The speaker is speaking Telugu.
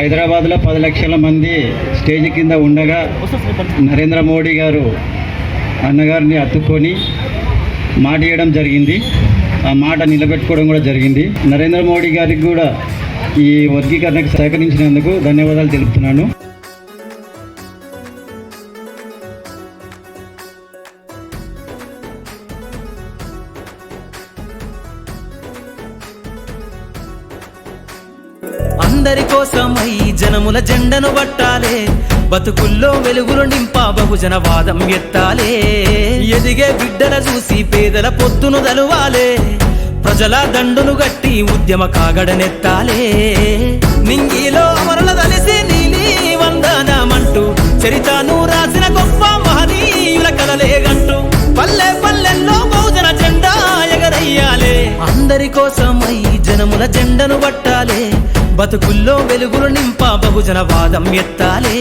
హైదరాబాద్లో 10 లక్షల మంది స్టేజ్ కింద ఉండగా నరేంద్ర మోడీ గారు అన్నగారిని అత్తుకొని మాట ఇవ్వడం జరిగింది. ఆ మాట నిలబెట్టుకోవడం కూడా జరిగింది. నరేంద్ర మోడీ గారికి కూడా ఈ వర్గీకరణకు సహకరించినందుకు ధన్యవాదాలు తెలుపుతున్నాను. అందరి కోసమై జనముల జెండను పట్టాలే, బతుకుల్లో వెలుగులు నింపా బహుజన వాదం ఎత్తాలే. ఎదిగే బిడ్డల చూసి పేదల పొత్తును దలువాలే, ప్రజల దండును గట్టి ఉద్యమ కాగడనెత్తాలే. నింగిలో అమరుల దలిసి నీలి వందనమంటూ చరితను రాసిన గొప్ప మహనీయుల కలలేగంటూ పల్లె పల్లెల్లో బహుజన జెండా ఎగరయ్యాలే. అందరి కోసమై జనముల జెండను పట్టాలే, బతుకుల్లో వెలుగులు నింపా బహుజన వాదం ఎత్తాలే.